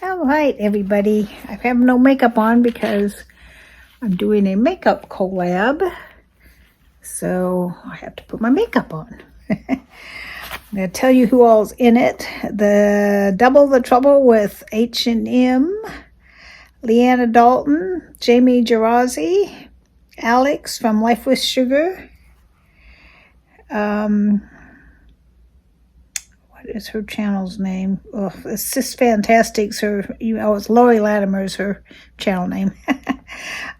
All right, everybody. I have no makeup on because I'm doing a makeup collab. So I have to put my makeup on. I'm going to tell you who all's in it. The Double the Trouble with H&M, Leanna Dalton, Jamie Gerazi, Alexe from Life with Sugar. What is her channel's name? Oh, it's just fantastic. It's Laurie Latimer is her channel name.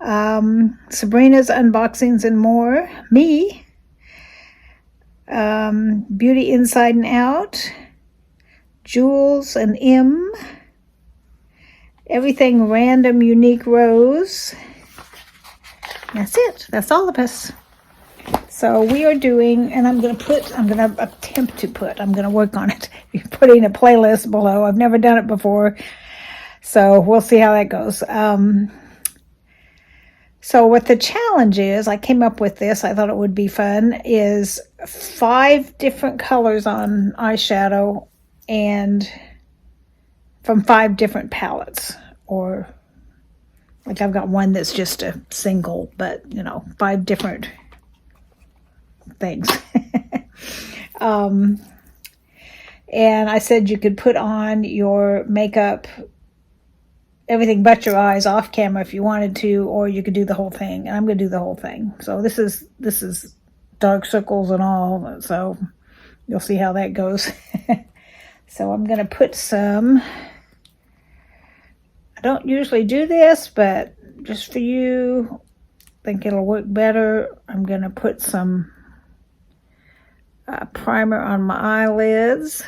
Sabrinas Unboxings and More. Me. Beauty Inside and Out. Jules and M. Everything Random Unique Rose. That's it. That's all of us. So we are doing, and I'm going to work on it. Putting a playlist below. I've never done it before. So we'll see how that goes. So what the challenge is, I came up with this, I thought it would be fun, is 5 different colors on eyeshadow and from 5 different palettes. Or, like I've got one that's just a single, but, 5 different things. And I said you could put on your makeup, everything but your eyes, off camera if you wanted to, or you could do the whole thing. And I'm going to do the whole thing. So this is dark circles and all. So you'll see how that goes. So I'm going to put some. I don't usually do this, but just for you, I think it'll work better. I'm going to put some primer on my eyelids.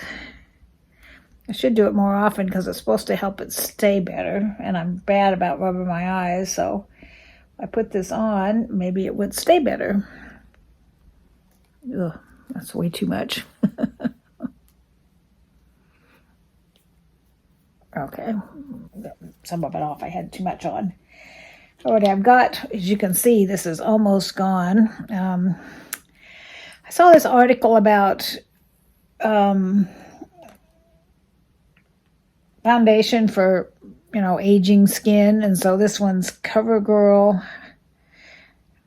I should do it more often because it's supposed to help it stay better, and I'm bad about rubbing my eyes, so if I put this on, maybe it would stay better. Ugh, that's way too much. Okay, some of it off. I had too much on. What I've got, as you can see, this is almost gone. I saw this article about foundation for, aging skin. And so this one's CoverGirl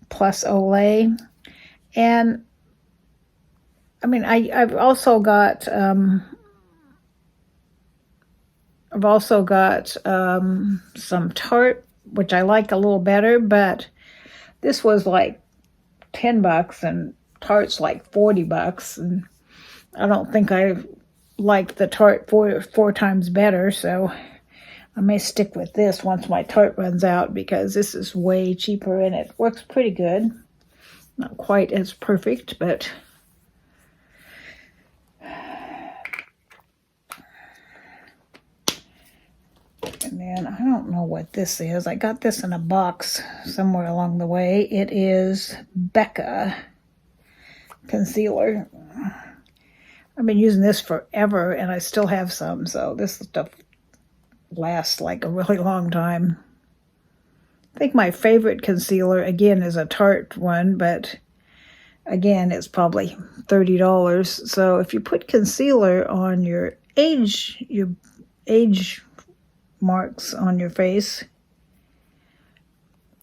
plus Olay. And, I've also got, some Tarte, which I like a little better, but this was like $10 and Tarte's like $40, and I don't think I like the Tarte four times better, so I may stick with this once my Tarte runs out, because this is way cheaper and it works pretty good. Not quite as perfect, but and then I don't know what this is. I got this in a box somewhere along the way. It is Becca concealer. I've been using this forever and I still have some, so this stuff lasts like a really long time. I think my favorite concealer, again, is a Tarte one, but again, it's probably $30. So if you put concealer on your age marks on your face,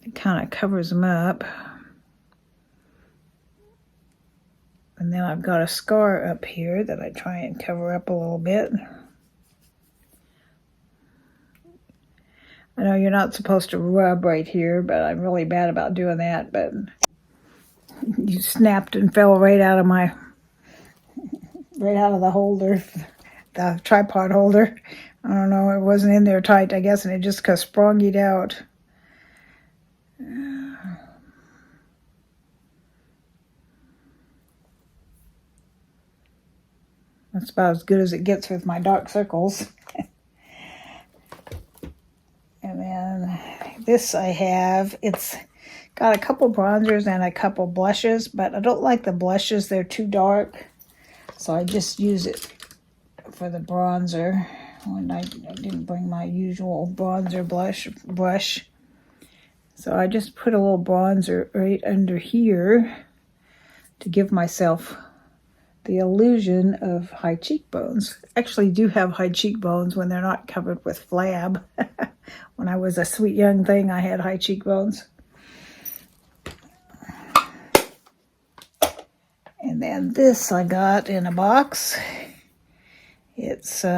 it kind of covers them up. And then I've got a scar up here that I try and cover up a little bit. I know you're not supposed to rub right here, but I'm really bad about doing that. But you snapped and fell right out of the holder, the tripod holder. I don't know, it wasn't in there tight, I guess, and it just sprung it out. That's about as good as it gets with my dark circles. And then this I have, it's got a couple bronzers and a couple blushes, but I don't like the blushes, they're too dark. So I just use it for the bronzer. When I didn't bring my usual bronzer brush. So I just put a little bronzer right under here to give myself the illusion of high cheekbones. Actually do have high cheekbones when they're not covered with flab. When I was a sweet young thing, I had high cheekbones. And then this I got in a box. It's Be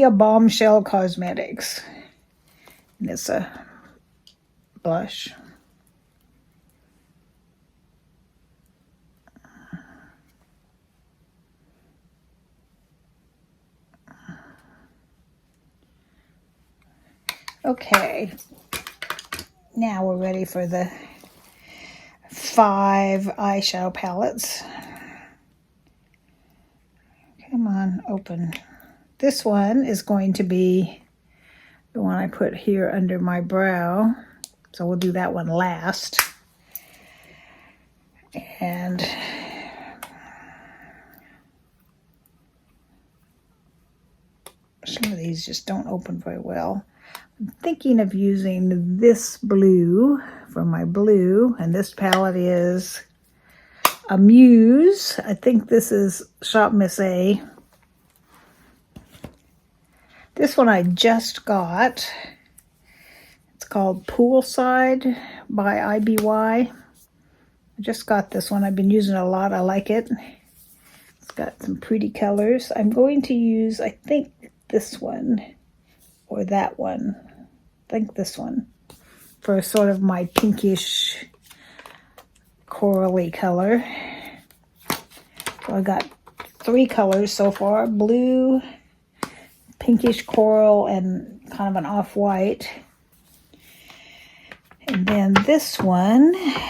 a Bombshell Cosmetics. And it's a blush. Okay, now we're ready for the 5 eyeshadow palettes. Come on, open. This one is going to be the one I put here under my brow. So we'll do that one last. And some of these just don't open very well. I'm thinking of using this blue for my blue, and this palette is a Muse. I think this is Shop Miss A. This one I just got. It's called Poolside by IBY. I just got this one. I've been using it a lot. I like it. It's got some pretty colors. I'm going to use, I think, this one or that one. I think this one for sort of my pinkish corally color. So I got 3 colors so far: blue, pinkish coral, and kind of an off-white. And then this one, I'm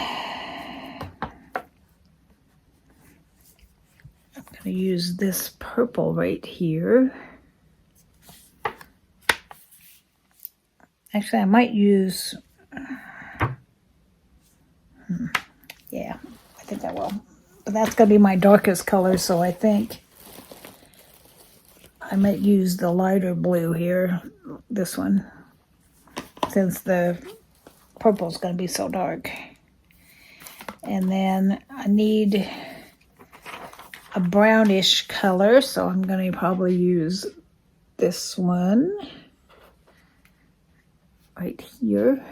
going to use this purple right here. Actually, I might use, yeah, I think I will. But that's going to be my darkest color, so I think I might use the lighter blue here, this one, since the purple is going to be so dark. And then I need a brownish color, so I'm going to probably use this one right here,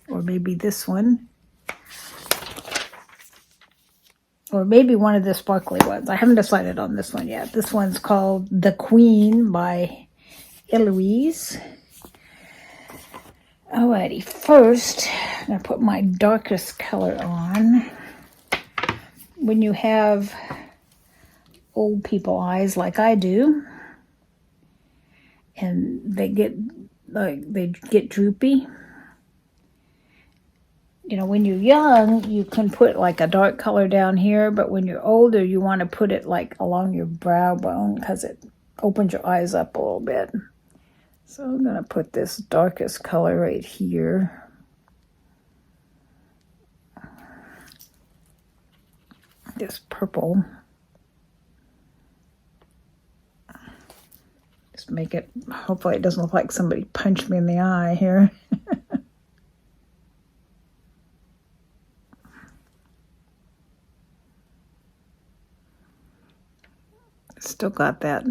or maybe this one, or maybe one of the sparkly ones. I haven't decided on this one yet. This one's called The Queen by Eloise. Alrighty, first I'm going to put my darkest color on. When you have old people eyes like I do, and they get droopy. You know, when you're young, you can put like a dark color down here, but when you're older, you want to put it like along your brow bone because it opens your eyes up a little bit. So I'm going to put this darkest color right here. This purple. Just make it, hopefully it doesn't look like somebody punched me in the eye here. Still got that.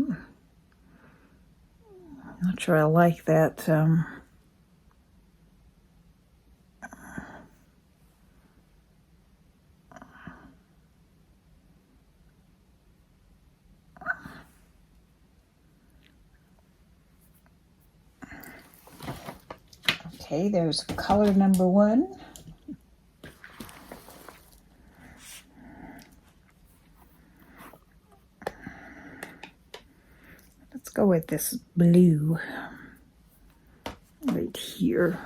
Not sure I like that. Okay, there's color number 1. Let's go with this blue right here.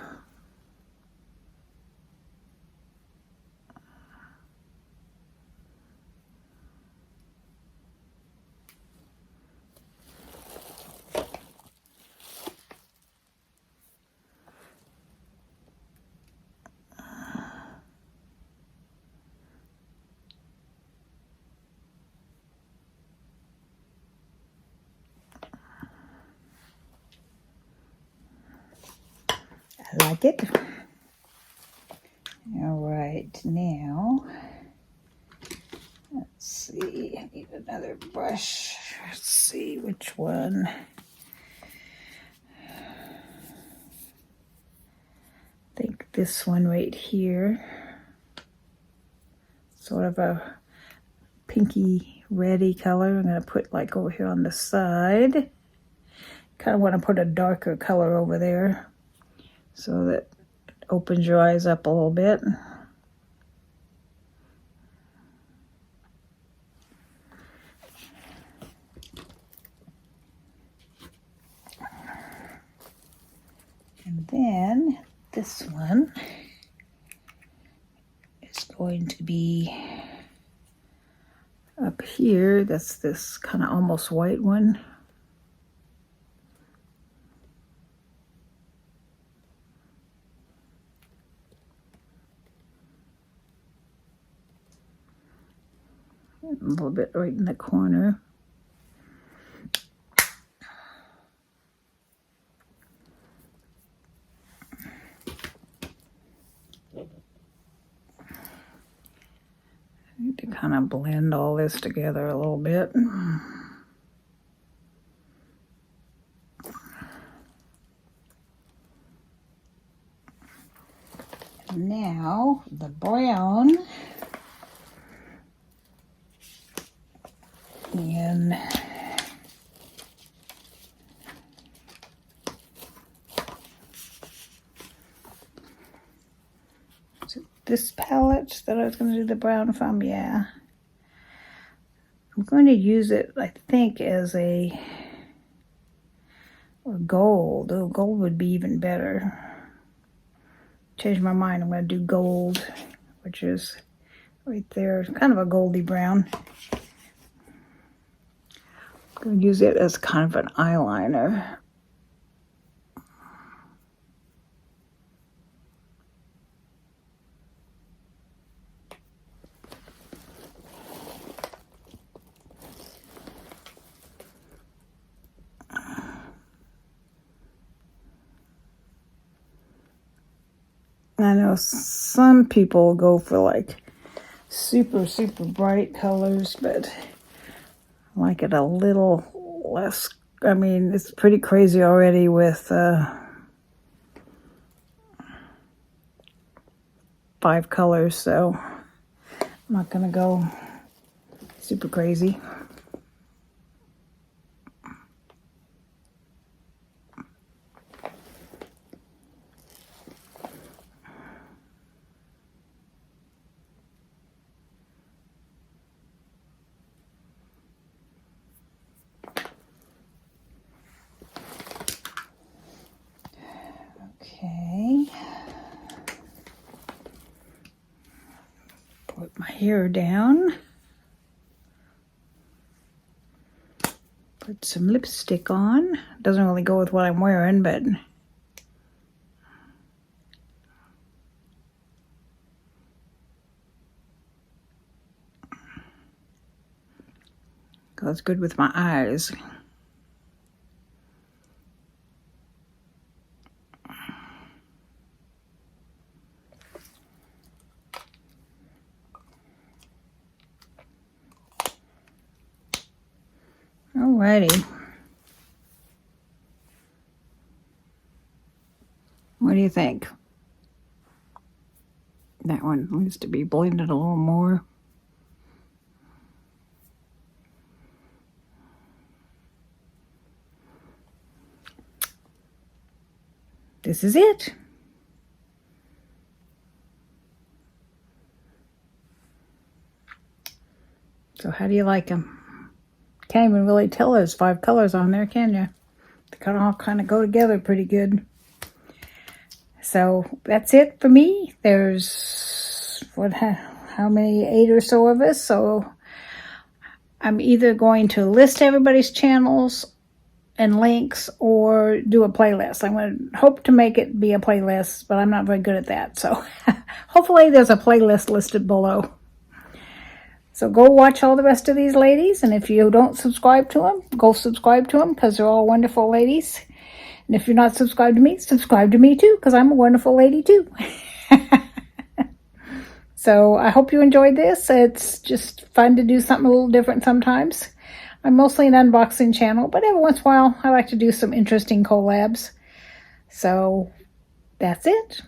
I like it. All right, now another brush. Let's see which one. I think this one right here. Sort of a pinky reddy color. I'm going to put like over here on the side. Kind of want to put a darker color over there so that it opens your eyes up a little bit. And then this one is going to be up here. That's this kind of almost white one. A little bit right in the corner. I need to kind of blend all this together a little bit. Now the brown. And this palette that I was going to do the brown from, yeah. I'm going to use it, I think, as a gold. Oh, gold would be even better. Change my mind. I'm going to do gold, which is right there. Kind of a goldy brown. I'm going to use it as kind of an eyeliner. I know some people go for like super bright colors, but I like it a little less. I mean, it's pretty crazy already with 5 colors, so I'm not gonna go super crazy. Okay. Put my hair down. Put some lipstick on. Doesn't really go with what I'm wearing, but goes good with my eyes. Alrighty. What do you think? That one needs to be blended a little more. This is it. So how do you like them? Can't even really tell there's 5 colors on there, can you? They all kind of go together pretty good. So that's it for me. There's how many, 8 or so of us. So I'm either going to list everybody's channels and links or do a playlist. I'm going to hope to make it be a playlist, but I'm not very good at that. So hopefully there's a playlist listed below. So go watch all the rest of these ladies, and if you don't subscribe to them, go subscribe to them because they're all wonderful ladies. And if you're not subscribed to me, subscribe to me too because I'm a wonderful lady too. So So I hope you enjoyed this. It's just fun to do something a little different sometimes. I'm mostly an unboxing channel, but every once in a while I like to do some interesting collabs. So that's it.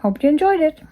Hope you enjoyed it.